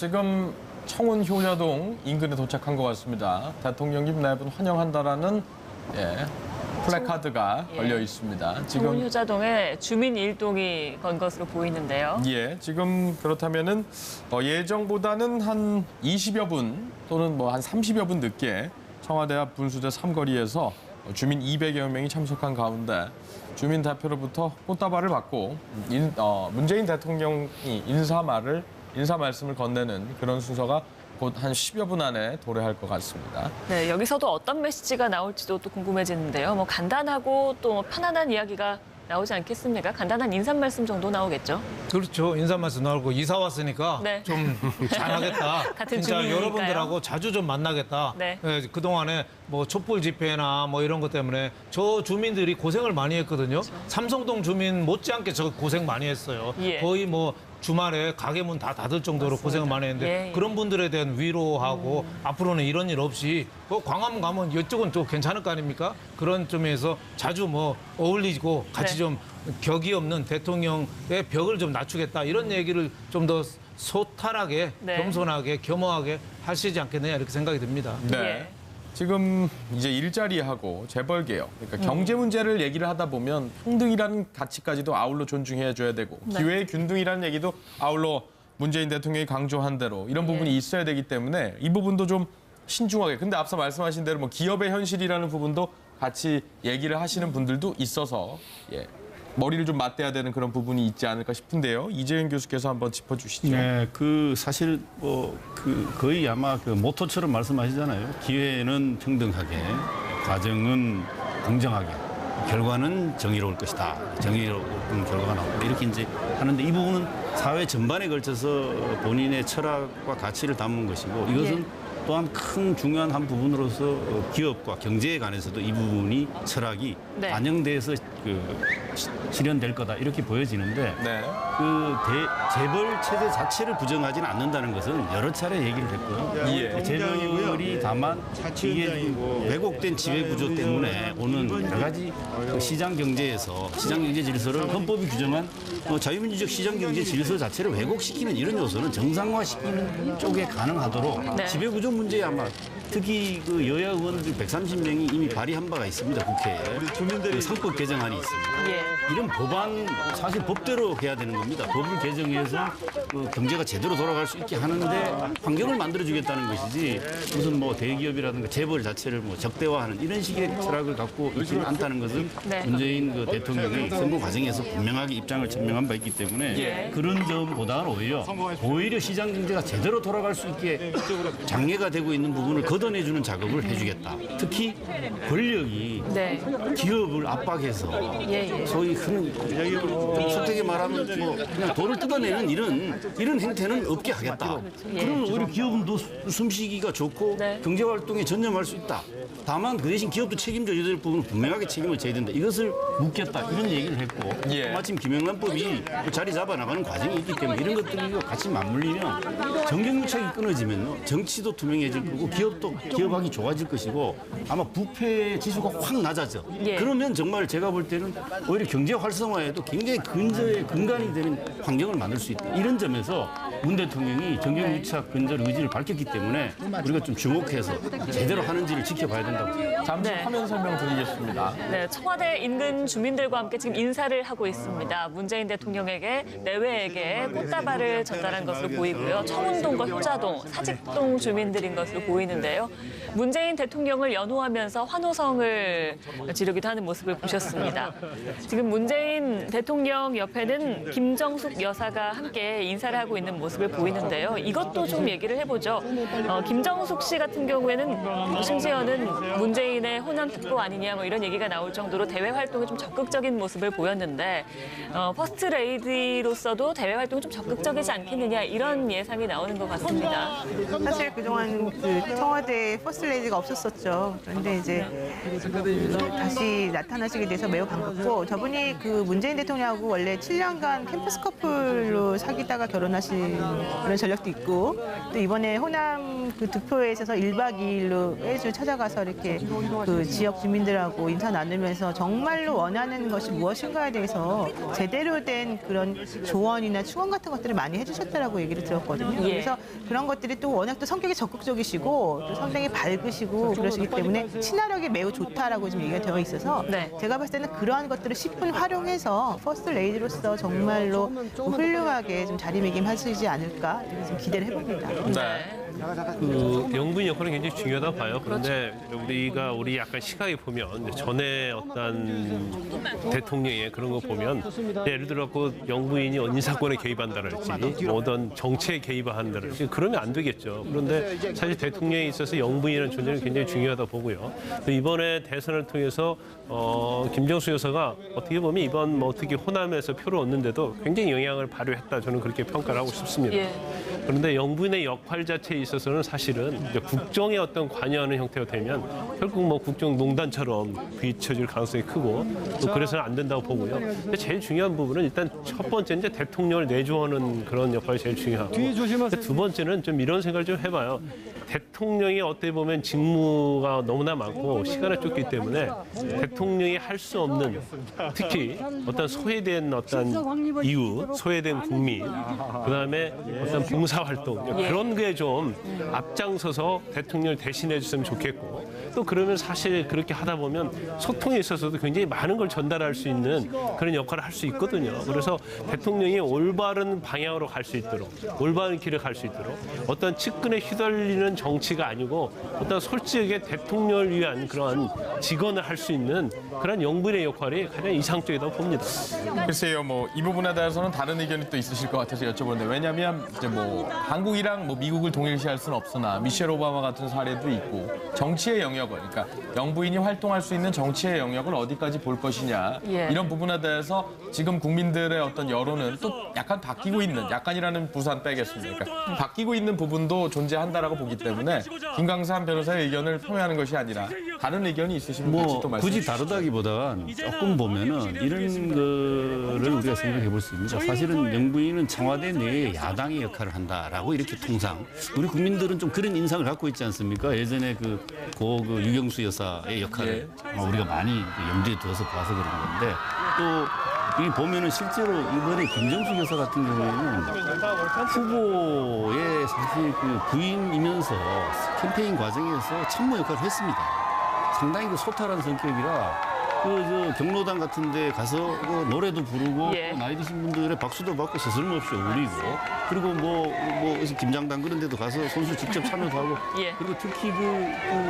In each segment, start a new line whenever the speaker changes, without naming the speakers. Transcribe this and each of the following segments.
지금 청운 효자동 인근에 도착한 것 같습니다. 대통령님 네 분 환영한다라는 플래카드가 걸려 있습니다.
청운 효자동에 주민 일동이 건 것으로 보이는데요.
예, 지금 그렇다면은 예정보다는 한 20여 분 또는 뭐 한 30여 분 늦게 청와대 앞 분수대 삼거리에서 주민 200여 명이 참석한 가운데 주민 대표로부터 꽃다발을 받고 문재인 대통령이 인사 말씀을 건네는 그런 순서가 곧 한 10여 분 안에 도래할 것 같습니다.
네, 여기서도 어떤 메시지가 나올지도 또 궁금해지는데요. 뭐 간단하고 또 편안한 이야기가 나오지 않겠습니까? 간단한 인사 말씀 정도 나오겠죠?
그렇죠. 인사 말씀 나오고 이사 왔으니까
네.
좀 잘하겠다.
같은
진짜
주민이니까요.
여러분들하고 자주 좀 만나겠다.
네.
그동안에 뭐 촛불 집회나 뭐 이런 것 때문에 저 주민들이 고생을 많이 했거든요. 삼성동 주민 못지않게 저 고생 많이 했어요.
예.
거의 뭐 주말에 가게 문 다 닫을 정도로 고생을 많이 했는데
예.
그런 분들에 대한 위로하고 앞으로는 이런 일 없이 광화문 가면 이쪽은 또 괜찮을 거 아닙니까? 그런 점에서 자주 뭐 어울리고 같이
네.
좀 격이 없는 대통령의 벽을 좀 낮추겠다 이런 얘기를 좀 더 소탈하게
네.
겸손하게 겸허하게 하시지 않겠느냐 이렇게 생각이 듭니다.
네.
예.
지금 이제 일자리하고 재벌 개혁, 그러니까 경제 문제를 얘기를 하다 보면 평등이라는 가치까지도 아울러 존중해 줘야 되고
네.
기회의 균등이라는 얘기도 아울러 문재인 대통령이 강조한 대로 이런 부분이 있어야 되기 때문에 이 부분도 좀 신중하게. 근데 앞서 말씀하신 대로 뭐 기업의 현실이라는 부분도 같이 얘기를 하시는 분들도 있어서 머리를 좀 맞대야 되는 그런 부분이 있지 않을까 싶은데요. 이재현 교수께서 한번 짚어주시죠.
네, 사실 거의 아마 모토처럼 말씀하시잖아요. 기회는 평등하게, 과정은 공정하게, 결과는 정의로울 것이다. 정의로운 결과가 나오고 이렇게 이제 하는데 이 부분은 사회 전반에 걸쳐서 본인의 철학과 가치를 담은 것이고 이것은 또한 큰 중요한 한 부분으로서 기업과 경제에 관해서도 이 부분이 철학이
네.
반영돼서 실현될 거다 이렇게 보여지는데
네.
재벌 체제 자체를 부정하지는 않는다는 것은 여러 차례 얘기를 했고요.
예.
재벌이 다만 이게 왜곡된 지배 구조 때문에 오는 여러 가지 시장 경제에서 시장 경제 질서를 헌법이 규정한 자유민주적 시장 경제 질서 자체를 왜곡시키는 이런 요소는 정상화시키는 쪽에 가능하도록
네.
지배 구조 문제에 아마 특히 여야 의원들 130명이 이미 발의한 바가 있습니다. 국회에. 상법 개정안이 있습니다.
예.
이런 법안 사실 법대로 해야 되는 겁니다. 법을 개정해서 경제가 제대로 돌아갈 수 있게 하는데 환경을 만들어주겠다는 것이지 무슨 뭐 대기업이라든가 재벌 자체를 뭐 적대화하는 이런 식의 철학을 갖고 있지는 않다는 것은
네.
문재인 대통령이 선거 과정에서 분명하게 입장을 천명한 바 있기 때문에 그런 점보다는 오히려 시장 경제가 제대로 돌아갈 수 있게 장애가 되고 있는 부분을 걷어내주는 작업을 해주겠다. 특히 권력이
네.
기업을 압박해서 소위 흔히 소택에 말하면 뭐 그냥 돈을 뜯어내는 이런 행태는 없게 하겠다. 그러면 오히려 기업은 더 숨쉬기가 좋고
네.
경제 활동에 전념할 수 있다. 다만 그 대신 기업도 책임져야 될 부분은 분명하게 책임을 져야 된다. 이것을 묻겠다. 이런 얘기를 했고 마침 김영란법이 자리 잡아 나가는 과정이 있기 때문에 이런 것들이 같이 맞물리면 정경유착이 끊어지면 정치도 투명해질 거고 기업하기 좋아질 것이고 아마 부패 지수가 확 낮아져. 그러면 정말 제가 볼 때는 오히려 경제 활성화에도 굉장히 근간이 되는 환경을 만들 수 있다. 이런 점에서 문 대통령이 정경유착 근절 의지를 밝혔기 때문에 우리가 좀 주목해서 제대로 하는지를 지켜봐야 된다고 생각합니다.
잠시 화면 설명 드리겠습니다.
네, 청와대 인근 주민들과 함께 지금 인사를 하고 있습니다. 문재인 대통령에게 내외에게 꽃다발을 전달한 것으로 보이고요. 청운동과 효자동, 사직동 주민들인 것으로 보이는데요. 문재인 대통령을 연호하면서 환호성을 지르기도 하는 모습을 보셨습니다. 지금 문재인 대통령 옆에는 김정숙 여사가 함께 인사를 하고 있는 모습을 보이는데요. 이것도 좀 얘기를 해보죠. 김정숙 씨 같은 경우에는 심지어는 문재인의 호남 특보 아니냐 뭐 이런 얘기가 나올 정도로 대외 활동에 좀 적극적인 모습을 보였는데 퍼스트 레이디로서도 대외 활동이 좀 적극적이지 않겠느냐 이런 예상이 나오는 것 같습니다.
사실 그동안 청와대 퍼스트 레이디가 없었었죠. 그런데 이제 다시 나타나시게 돼서 매우 반갑고 저분이 문재인 대통령하고 원래 7년간 캠퍼스 커플로 사귀다가 결혼하신 그런 전력도 있고 또 이번에 호남 그 득표에 있어서 1박 2일로 매주 찾아가서 이렇게 그 지역 주민들하고 인사 나누면서 정말로 원하는 것이 무엇인가에 대해서 제대로 된 그런 조언이나 충원 같은 것들을 많이 해주셨다라고 얘기를 들었거든요.
예.
그래서 그런 것들이 또 워낙 또 성격이 적극적이시고 또 상당히 밝으시고 그러시기 때문에 친화력이 매우 좋다라고 지금 얘기가 되어 있어서
네.
제가 봤을 때는 그러한 것들을 10분 활용해서 퍼스트 레이디로서 정말로 훌륭하게 좀 자리매김하시지 않을까 이렇게 좀 기대를 해봅니다.
네.
그 영부인 역할은 굉장히 중요하다고 봐요. 그런데 우리 약간 시각에 보면 이제 전에 어떤 대통령의 그런 거 보면 예를 들어 그 영부인이 인사권에 개입한다랄지 뭐 어떤 정치에 개입한다랄지 그러면 안 되겠죠. 그런데 사실 대통령에 있어서 영부인이라는 존재는 굉장히 중요하다고 보고요. 또 이번에 대선을 통해서 김정수 여사가 어떻게 보면 이번 뭐 특히 호남에서 표를 얻는데도 굉장히 영향을 발휘했다 저는 그렇게 평가를 하고 싶습니다.
예.
그런데 영부인의 역할 자체에 있어서는 사실은 이제 국정에 어떤 관여하는 형태가 되면 결국 뭐 국정농단처럼 비춰질 가능성이 크고 또 그래서는 안 된다고 보고요. 근데 제일 중요한 부분은 일단 첫 번째 이제 대통령을 내조하는 그런 역할이 제일 중요하고 두 번째는 좀 이런 생각을 좀 해봐요. 대통령이 어떻게 보면 직무가 너무나 많고 시간을 쫓기 때문에 대통령이 할 수 없는 특히 어떤 소외된 어떤 이웃, 소외된 국민, 그다음에 어떤 봉사활동 그런 게 좀 앞장서서 대통령을 대신해 줬으면 좋겠고 또 그러면 사실 그렇게 하다 보면 소통에 있어서도 굉장히 많은 걸 전달할 수 있는 그런 역할을 할 수 있거든요. 그래서 대통령이 올바른 방향으로 갈 수 있도록 올바른 길을 갈 수 있도록 어떤 측근에 휘둘리는 정치가 아니고 어떤 솔직하게 대통령을 위한 그러한 직언을 할 수 있는 그런 영부인의 역할이 가장 이상적이라고 봅니다.
글쎄요, 뭐 이 부분에 대해서는 다른 의견이 또 있으실 것 같아서 여쭤보는데 왜냐하면 이제 뭐 한국이랑 뭐 미국을 동일시할 수는 없으나 미셸 오바마 같은 사례도 있고 정치의 영역을 그러니까 영부인이 활동할 수 있는 정치의 영역을 어디까지 볼 것이냐
예.
이런 부분에 대해서 지금 국민들의 어떤 여론은 또 약간 바뀌고 있는 약간이라는 부산 빼겠습니다. 그러니까 바뀌고 있는 부분도 존재한다라고 보기 때문에 김강삼 변호사의 의견을 표명하는 것이 아니라 다른 의견이 있으시면 같이 또
뭐
말씀.
굳이 다르다기보단 조금 보면은 이런 거를 우리가 생각해 볼 수 있습니다. 사실은 영부인은 청와대 내에 야당의 역할을 한다라고 이렇게 통상 우리 국민들은 좀 그런 인상을 갖고 있지 않습니까? 예전에 그 유경수 여사의 역할을 우리가 많이 염두에 두어서 봐서 그런 건데 또 이 보면은 실제로 이번에 김정숙 여사 같은 경우에는 후보의 사실 그 부인이면서 캠페인 과정에서 참모 역할을 했습니다. 상당히 그 소탈한 성격이라 경로당 같은 데 가서 노래도 부르고
예.
나이 드신 분들의 박수도 받고 스스럼없이 어울리고 그리고 뭐 김장당 그런 데도 가서 선수 직접 참여도 하고
예.
그리고 특히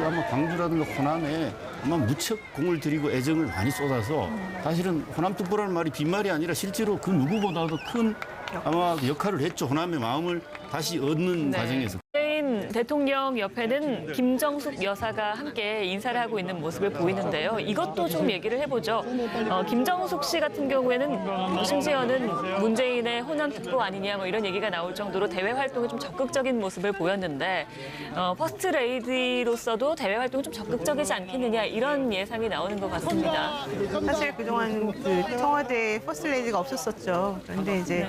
아마 광주라든가 호남에 아마 무척 공을 들이고 애정을 많이 쏟아서 사실은 호남 특보라는 말이 빈말이 아니라 실제로 그 누구보다도 큰 아마 역할을 했죠. 호남의 마음을 다시 얻는
네.
과정에서.
문재인 대통령 옆에는 김정숙 여사가 함께 인사를 하고 있는 모습을 보이는데요. 이것도 좀 얘기를 해보죠. 김정숙 씨 같은 경우에는 심지어는 문재인의 호남 특보 아니냐 뭐 이런 얘기가 나올 정도로 대외 활동에 좀 적극적인 모습을 보였는데 퍼스트 레이디로서도 대외 활동이 좀 적극적이지 않겠느냐 이런 예상이 나오는 것 같습니다.
사실 그동안 그 청와대 퍼스트 레이디가 없었었죠. 그런데 이제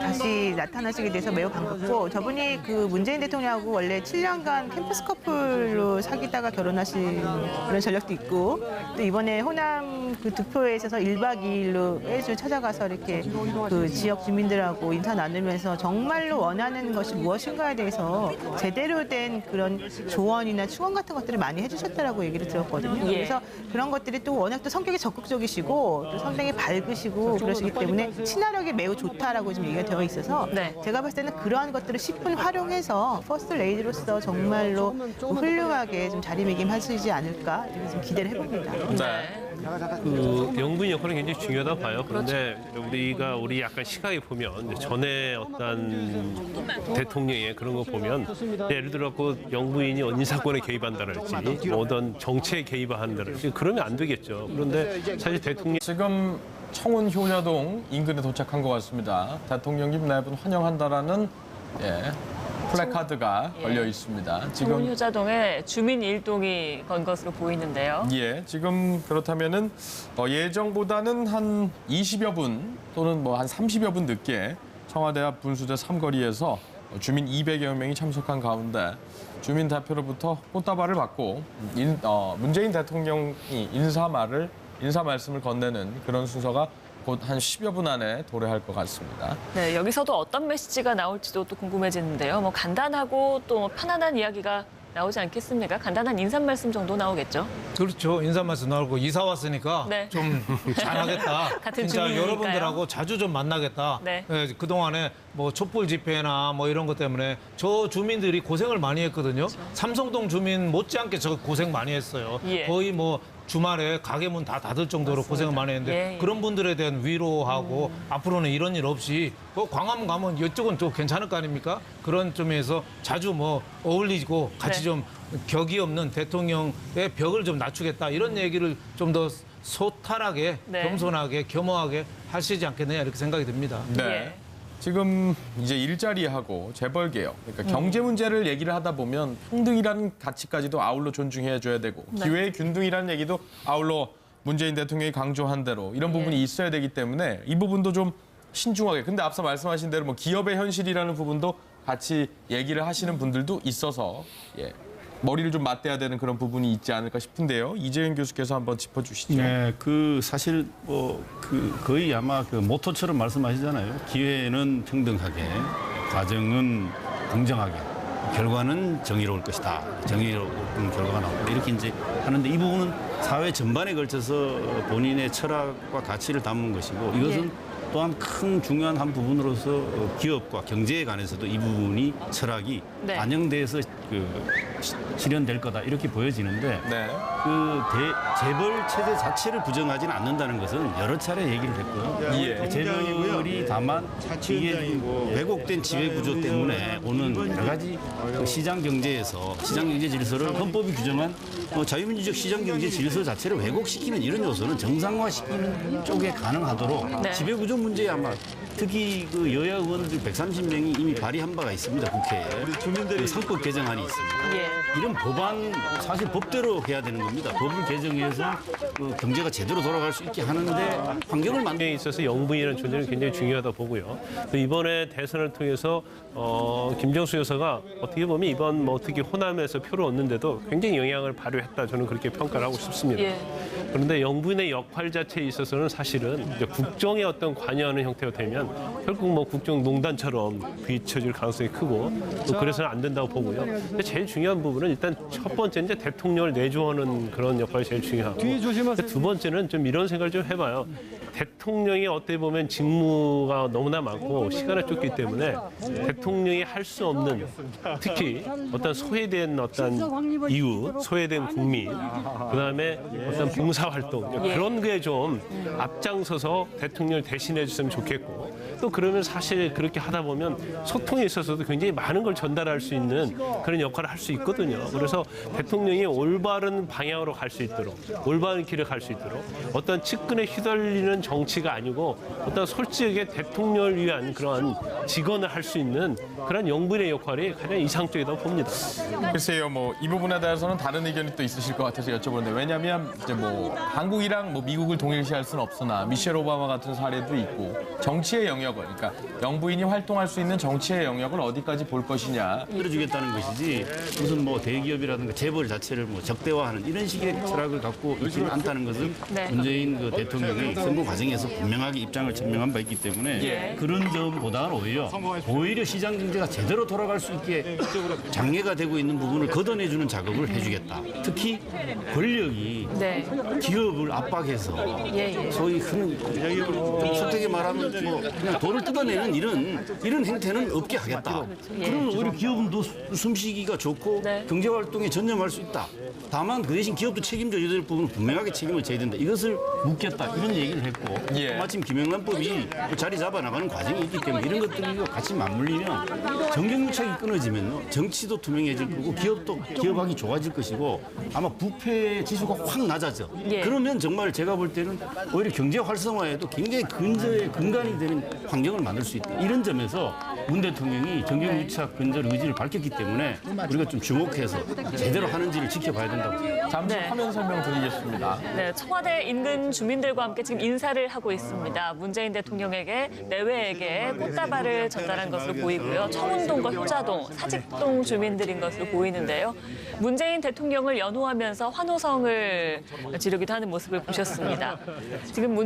다시 나타나시게 돼서 매우 반갑고 저분이 그 문재인 대통령하고 원래 7년간 캠퍼스 커플로 사귀다가 결혼하신 그런 전력도 있고 또 이번에 호남 그 득표에 있어서 1박 2일로 매주 찾아가서 이렇게 그 지역 주민들하고 인사 나누면서 정말로 원하는 것이 무엇인가에 대해서 제대로 된 그런 조언이나 충원 같은 것들을 많이 해주셨다라고 얘기를 들었거든요.
예.
그래서 그런 것들이 또 워낙 또 성격이 적극적이시고 또 상당히 밝으시고 그러시기 때문에 친화력이 매우 좋다라고 지금 얘기가 되어 있어서
네.
제가 봤을 때는 그러한 것들을 10분 활용해서 퍼스트 레이디로서 정말로 훌륭하게 좀 자리매김하시지 않을까 이렇게 좀 기대를 해봅니다.
네.
그 영부인 역할은 굉장히 중요하다고 봐요. 그런데 우리 약간 시각에 보면 이제 전에 어떤 대통령의 그런 거 보면 예를 들어 그 영부인이 인사권에 개입한다랄지 뭐 어떤 정치에 개입한다랄지 그러면 안 되겠죠. 그런데 사실 대통령
지금 청운 효녀동 인근에 도착한 것 같습니다. 대통령님 네 분 환영한다라는 플래카드가 걸려 있습니다.
청운 효자동에 주민 일동이 건 것으로 보이는데요.
지금 그렇다면은 예정보다는 한 20여 분 또는 뭐 한 30여 분 늦게 청와대 앞 분수대 삼거리에서 주민 200여 명이 참석한 가운데 주민 대표로부터 꽃다발을 받고 문재인 대통령이 인사 말씀을 건네는 그런 순서가 곧 한 10여 분 안에 도래할 것 같습니다.
네, 여기서도 어떤 메시지가 나올지도 또 궁금해지는데요. 뭐 간단하고 또 편안한 이야기가 나오지 않겠습니까? 간단한 인사 말씀 정도 나오겠죠.
그렇죠. 인사 말씀 나오고 이사 왔으니까
네.
좀 잘하겠다.
같은
진짜
주민이니까요.
여러분들하고 자주 좀 만나겠다.
네.
그동안에 뭐 촛불 집회나 뭐 이런 것 때문에 저 주민들이 고생을 많이 했거든요. 삼성동 주민 못지않게 저 고생 많이 했어요.
예.
거의 뭐 주말에 가게 문 다 닫을 정도로 고생을 많이 했는데
예.
그런 분들에 대한 위로하고 앞으로는 이런 일 없이 광화문 가면 이쪽은 또 괜찮을 거 아닙니까? 그런 점에서 자주 뭐 어울리고 같이
네.
좀 격이 없는 대통령의 벽을 좀 낮추겠다 이런 얘기를 좀 더 소탈하게
네.
겸손하게 겸허하게 하시지 않겠느냐 이렇게 생각이 듭니다.
네.
예.
지금 이제 일자리하고 재벌 개혁, 그러니까 경제 문제를 얘기를 하다 보면 평등이라는 가치까지도 아울러 존중해 줘야 되고 기회의 균등이라는 얘기도 아울러 문재인 대통령이 강조한 대로 이런 부분이 있어야 되기 때문에 이 부분도 좀 신중하게. 근데 앞서 말씀하신 대로 뭐 기업의 현실이라는 부분도 같이 얘기를 하시는 분들도 있어서 머리를 좀 맞대야 되는 그런 부분이 있지 않을까 싶은데요. 이재윤 교수께서 한번 짚어주시죠.
네, 사실 거의 아마 모토처럼 말씀하시잖아요. 기회는 평등하게, 과정은 공정하게, 결과는 정의로울 것이다. 정의로운 결과가 나오고 이렇게 이제 하는데 이 부분은 사회 전반에 걸쳐서 본인의 철학과 가치를 담은 것이고 이것은 또한 큰 중요한 한 부분으로서 기업과 경제에 관해서도 이 부분이 철학이
네.
반영돼서 실현될 거다 이렇게 보여지는데
네.
재벌 체제 자체를 부정하지는 않는다는 것은 여러 차례 얘기를 했고요.
예.
재벌이 다만 이게 왜곡된 지배 구조 때문에 오는 여러 가지 시장 경제에서 시장 경제 질서를 헌법이 규정한 자유민주적 시장 경제 질서 자체를 왜곡시키는 이런 요소는 정상화시키는 쪽에 가능하도록
네.
지배 구조 문제에 아마 특히 여야 의원들 130명이 이미 발의한 바가 있습니다. 국회에. 상법 개정안이 있습니다.
예.
이런 법안 사실 법대로 해야 되는 겁니다. 법을 개정해서 경제가 제대로 돌아갈 수 있게 하는데 환경을 만들
에 있어서 영부인이라는 존재는 굉장히 중요하다고 보고요. 이번에 대선을 통해서 김정수 여사가 어떻게 보면 이번 특히 호남에서 표를 얻는데도 굉장히 영향을 발휘했다. 저는 그렇게 평가를 하고 싶습니다.
예.
그런데 영부인의 역할 자체에 있어서는 사실은 이제 국정에 어떤 관여하는 형태가 되면 결국 국정농단처럼 비춰질 가능성이 크고 또 그래서는 안 된다고 보고요. 근데 제일 중요한 부분은 일단 첫 번째 이제 대통령을 내조하는 그런 역할이 제일 중요하고 두 번째는 좀 이런 생각을 좀 해봐요. 대통령이 어떻게 보면 직무가 너무나 많고 시간을 쫓기 때문에 대통령이 할 수 없는 특히 어떤 소외된 어떤 이웃, 소외된 국민, 그다음에 어떤 봉사활동 그런 게 좀 앞장서서 대통령을 대신해 줬으면 좋겠고 또 그러면 사실 그렇게 하다 보면 소통에 있어서도 굉장히 많은 걸 전달할 수 있는 그런 역할을 할 수 있거든요. 그래서 대통령이 올바른 방향으로 갈 수 있도록 올바른 길을 갈 수 있도록 어떤 측근에 휘둘리는 정치가 아니고 어떤 솔직하게 대통령을 위한 그런 직언을 할 수 있는 그런 영부인의 역할이 가장 이상적이라고 봅니다.
글쎄요, 이 부분에 대해서는 다른 의견이 또 있으실 것 같아서 여쭤보는데 왜냐하면 이제 한국이랑 미국을 동일시할 수는 없으나 미셸 오바마 같은 사례도 있고 정치의 영역을 그러니까 영부인이 활동할 수 있는 정치의 영역을 어디까지 볼 것이냐.
만들어주겠다는 것이지 무슨 대기업이라든가 재벌 자체를 적대화하는 이런 식의 철학을 갖고 있지는 않다는 것은
네.
문재인 대통령이 선거 과정에서 분명하게 입장을 천명한 바 있기 때문에 그런 점보다는 오히려 시장 경제가 제대로 돌아갈 수 있게 장애가 되고 있는 부분을 걷어내주는 작업을 해주겠다. 특히 권력이
네.
기업을 압박해서 소위 좀 속되게 말하면 그냥 돈을 뜯어내는 이런 행태는 없게 하겠다. 그러면 오히려 기업은 더 숨쉬기가 좋고
네.
경제 활동에 전념할 수 있다. 다만 그 대신 기업도 책임져야 될 부분은 분명하게 책임을 져야 된다. 이것을 묻겠다. 이런 얘기를 했고 마침 김영란법이 자리 잡아 나가는 과정이 있기 때문에 이런 것들이 같이 맞물리면 정경유착이 끊어지면 정치도 투명해질 거고 기업도 기업하기 좋아질 것이고 아마 부패 지수가 확 낮아져. 그러면 정말 제가 볼 때는 오히려 경제 활성화에도 굉장히 근간이 되는 환경을 만들 수 있다. 이런 점에서 문 대통령이 정경유착 근절 의지를 밝혔기 때문에 우리가 좀 주목해서 제대로 하는지를 지켜봐야 된다고 생각합니다.
잠시
네.
화면 설명 드리겠습니다.
네, 청와대 인근 주민들과 함께 지금 인사를 하고 있습니다. 문재인 대통령에게 내외에게 꽃다발을 전달한 것으로 보이고요. 청운동과 효자동, 사직동 주민들인 것으로 보이는데요. 문재인 대통령을 연호하면서 환호성을 지르기도 하는 모습을 보셨습니다. 지금 문재